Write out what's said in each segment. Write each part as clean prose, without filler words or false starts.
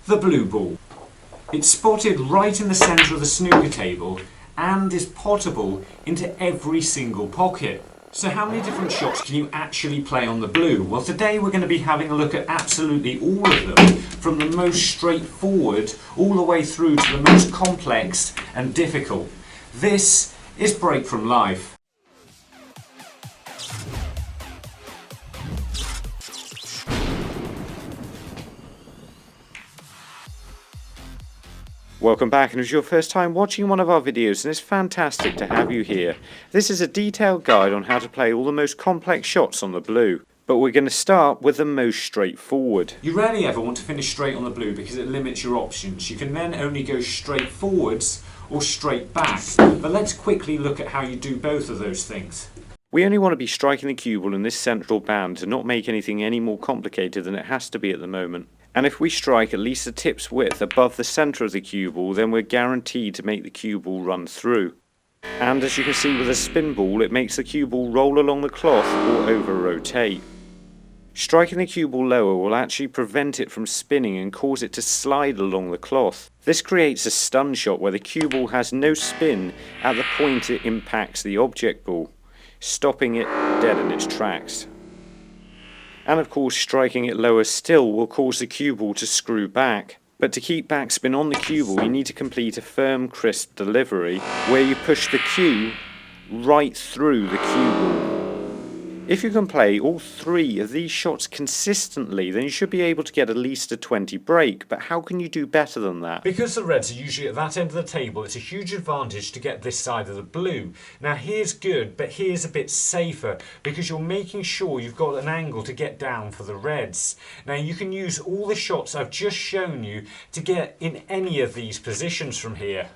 The blue ball. It's spotted right in the centre of the snooker table and is pottable into every single pocket. So how many different shots can you actually play on the blue? Well, today we're going to be having a look at absolutely all of them, from the most straightforward all the way through to the most complex and difficult. This is Break From Life. Welcome back, and if it's your first time watching one of our videos, then it's fantastic to have you here. This is a detailed guide on how to play all the most complex shots on the blue, but we're going to start with the most straightforward. You rarely ever want to finish straight on the blue because it limits your options. You can then only go straight forwards or straight back, but let's quickly look at how you do both of those things. We only want to be striking the cue ball in this central band to not make anything any more complicated than it has to be at the moment. And if we strike at least a tip's width above the centre of the cue ball, then we're guaranteed to make the cue ball run through. And as you can see with a spin ball, it makes the cue ball roll along the cloth or over-rotate. Striking the cue ball lower will actually prevent it from spinning and cause it to slide along the cloth. This creates a stun shot where the cue ball has no spin at the point it impacts the object ball, stopping it dead in its tracks. And of course, striking it lower still will cause the cue ball to screw back. But to keep backspin on the cue ball, you need to complete a firm, crisp delivery where you push the cue right through the cue ball. If you can play all three of these shots consistently, then you should be able to get at least a 20 break, but how can you do better than that? Because the reds are usually at that end of the table, it's a huge advantage to get this side of the blue. Now here's good, but here's a bit safer because you're making sure you've got an angle to get down for the reds. Now you can use all the shots I've just shown you to get in any of these positions from here.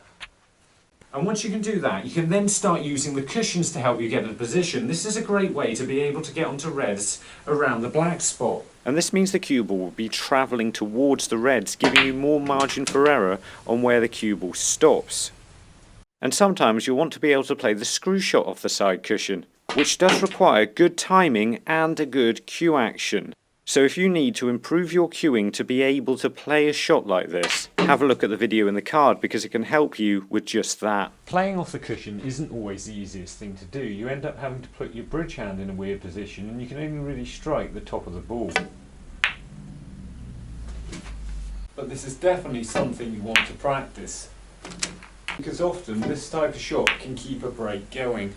And once you can do that, you can then start using the cushions to help you get in position. This is a great way to be able to get onto reds around the black spot. And this means the cue ball will be travelling towards the reds, giving you more margin for error on where the cue ball stops. And sometimes you'll want to be able to play the screw shot off the side cushion, which does require good timing and a good cue action. So if you need to improve your cueing to be able to play a shot like this, have a look at the video in the card because it can help you with just that. Playing off the cushion isn't always the easiest thing to do. You end up having to put your bridge hand in a weird position and you can only really strike the top of the ball. But this is definitely something you want to practice, because often this type of shot can keep a break going.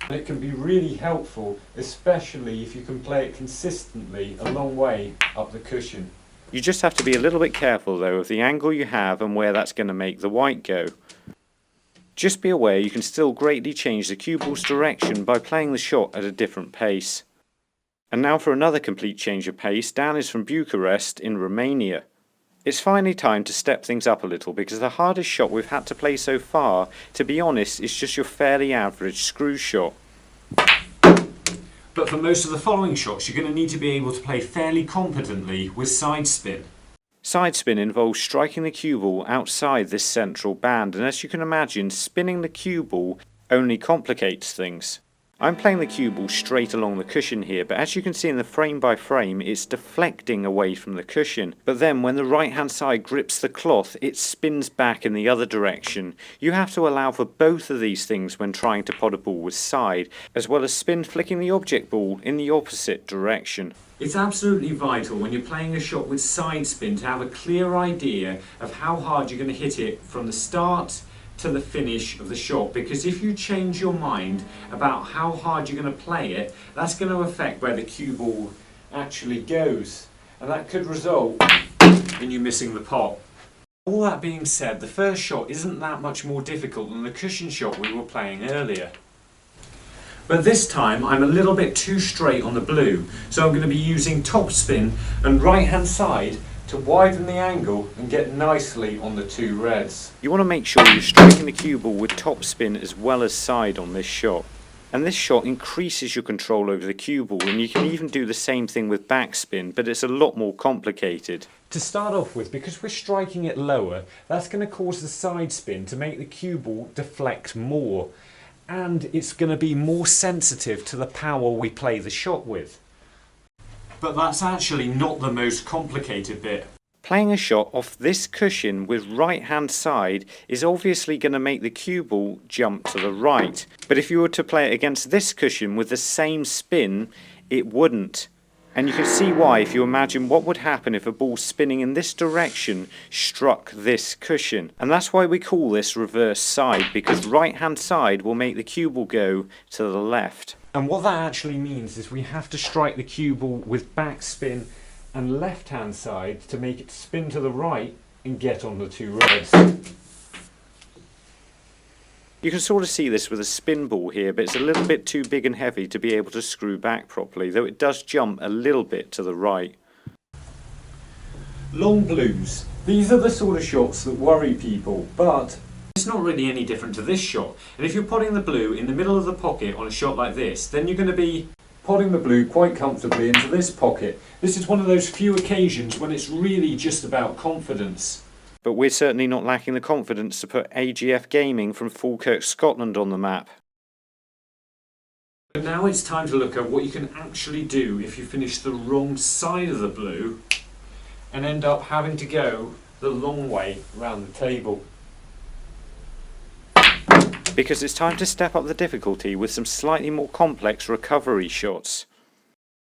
And it can be really helpful, especially if you can play it consistently a long way up the cushion. You just have to be a little bit careful though of the angle you have and where that's going to make the white go. Just be aware you can still greatly change the cue ball's direction by playing the shot at a different pace. And now for another complete change of pace. Dan is from Bucharest in Romania. It's finally time to step things up a little because the hardest shot we've had to play so far, to be honest, is just your fairly average screw shot. But for most of the following shots, you're going to need to be able to play fairly competently with side spin. Side spin involves striking the cue ball outside this central band, and as you can imagine, spinning the cue ball only complicates things. I'm playing the cue ball straight along the cushion here, but as you can see in the frame by frame, it's deflecting away from the cushion. But then when the right hand side grips the cloth, it spins back in the other direction. You have to allow for both of these things when trying to pot a ball with side, as well as spin flicking the object ball in the opposite direction. It's absolutely vital when you're playing a shot with side spin to have a clear idea of how hard you're going to hit it from the start to the finish of the shot, because if you change your mind about how hard you're going to play it, that's going to affect where the cue ball actually goes, and that could result in you missing the pot. All that being said, the first shot isn't that much more difficult than the cushion shot we were playing earlier. But this time I'm a little bit too straight on the blue, so I'm going to be using topspin and right hand side to widen the angle and get nicely on the two reds. You want to make sure you're striking the cue ball with topspin as well as side on this shot. And this shot increases your control over the cue ball, and you can even do the same thing with backspin, but it's a lot more complicated. To start off with, because we're striking it lower, that's going to cause the side spin to make the cue ball deflect more, and it's going to be more sensitive to the power we play the shot with. But that's actually not the most complicated bit. Playing a shot off this cushion with right hand side is obviously going to make the cue ball jump to the right. But if you were to play it against this cushion with the same spin, it wouldn't. And you can see why if you imagine what would happen if a ball spinning in this direction struck this cushion. And that's why we call this reverse side, because right hand side will make the cue ball go to the left. And what that actually means is we have to strike the cue ball with backspin and left hand side to make it spin to the right and get on the two reds. You can sort of see this with a spin ball here, but it's a little bit too big and heavy to be able to screw back properly, though it does jump a little bit to the right. Long blues. These are the sort of shots that worry people, but it's not really any different to this shot. And if you're potting the blue in the middle of the pocket on a shot like this, then you're going to be potting the blue quite comfortably into this pocket. This is one of those few occasions when it's really just about confidence. But we're certainly not lacking the confidence to put AGF Gaming from Falkirk, Scotland on the map. But now it's time to look at what you can actually do if you finish the wrong side of the blue and end up having to go the long way around the table. Because it's time to step up the difficulty with some slightly more complex recovery shots.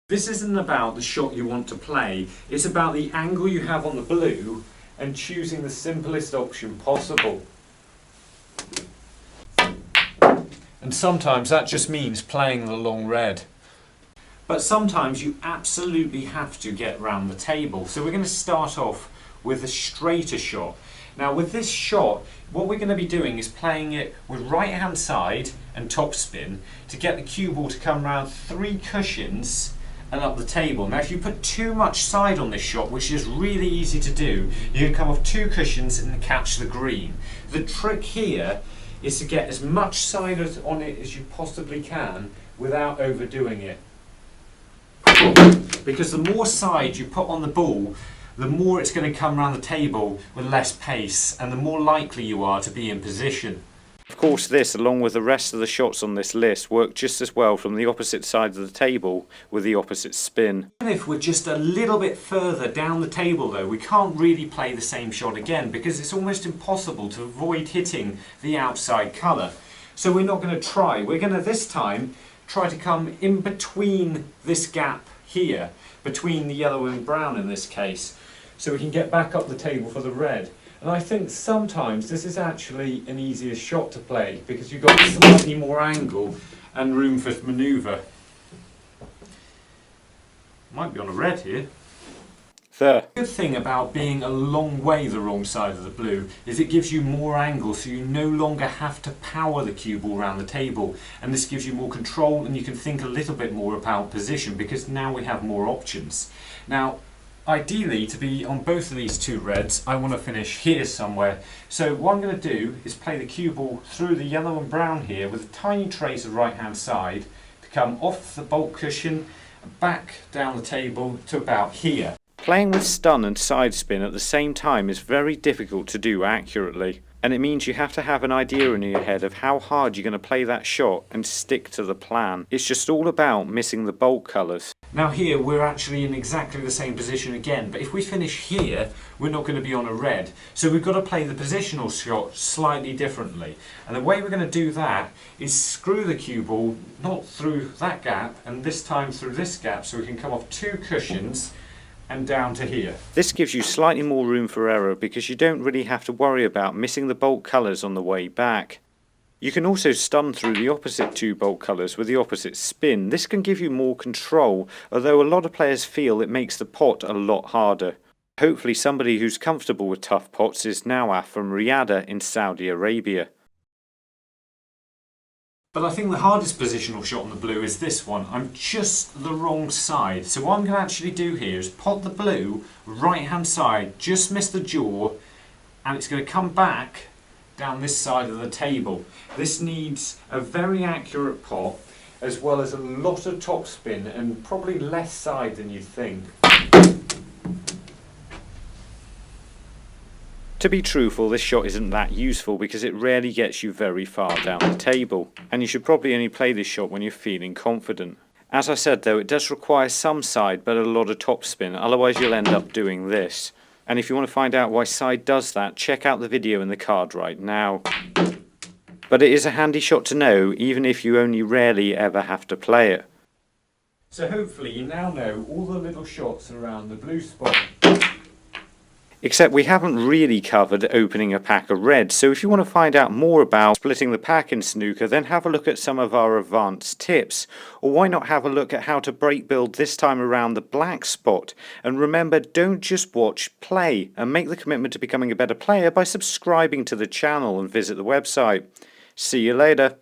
This isn't about the shot you want to play, it's about the angle you have on the blue and choosing the simplest option possible. And sometimes that just means playing the long red. But sometimes you absolutely have to get round the table. So we're going to start off with a straighter shot. Now with this shot, what we're going to be doing is playing it with right hand side and topspin to get the cue ball to come round 3 cushions and up the table. Now if you put too much side on this shot, which is really easy to do, you can come off 2 cushions and catch the green. The trick here is to get as much side on it as you possibly can without overdoing it. Because the more side you put on the ball, the more it's going to come around the table with less pace and the more likely you are to be in position. Of course this, along with the rest of the shots on this list, work just as well from the opposite side of the table with the opposite spin. Even if we're just a little bit further down the table though, we can't really play the same shot again because it's almost impossible to avoid hitting the outside colour. So we're not going to try. We're going to this time try to come in between this gap here, between the yellow and brown in this case, so we can get back up the table for the red. And I think sometimes this is actually an easier shot to play because you've got slightly more angle and room for manoeuvre. Might be on a red here. The good thing about being a long way the wrong side of the blue is it gives you more angle, so you no longer have to power the cue ball around the table, and this gives you more control and you can think a little bit more about position because now we have more options. Now ideally, to be on both of these 2 reds, I want to finish here somewhere. So what I'm going to do is play the cue ball through the yellow and brown here with a tiny trace of right hand side to come off the bulk cushion and back down the table to about here. Playing with stun and side spin at the same time is very difficult to do accurately, and it means you have to have an idea in your head of how hard you're going to play that shot and stick to the plan. It's just all about missing the bulk colours. Now here we're actually in exactly the same position again, but if we finish here we're not going to be on a red, so we've got to play the positional shot slightly differently. And the way we're going to do that is screw the cue ball not through that gap and this time through this gap, so we can come off 2 cushions and down to here. This gives you slightly more room for error because you don't really have to worry about missing the bulk colours on the way back. You can also stun through the opposite 2 bulk colours with the opposite spin. This can give you more control, although a lot of players feel it makes the pot a lot harder. Hopefully somebody who's comfortable with tough pots is Nawaf from Riyadh in Saudi Arabia. But I think the hardest positional shot on the blue is this one. I'm just the wrong side. So what I'm going to actually do here is pot the blue right hand side, just miss the jaw, and it's going to come back down this side of the table. This needs a very accurate pot as well as a lot of topspin and probably less side than you'd think. To be truthful, this shot isn't that useful because it rarely gets you very far down the table, and you should probably only play this shot when you're feeling confident. As I said though, it does require some side but a lot of topspin, otherwise you'll end up doing this. And if you want to find out why side does that, check out the video in the card right now. But it is a handy shot to know, even if you only rarely ever have to play it. So hopefully you now know all the little shots around the blue spot. Except we haven't really covered opening a pack of reds, so if you want to find out more about splitting the pack in snooker, then have a look at some of our advanced tips. Or why not have a look at how to break build this time around the black spot. And remember, don't just watch, play, and make the commitment to becoming a better player by subscribing to the channel and visit the website. See you later.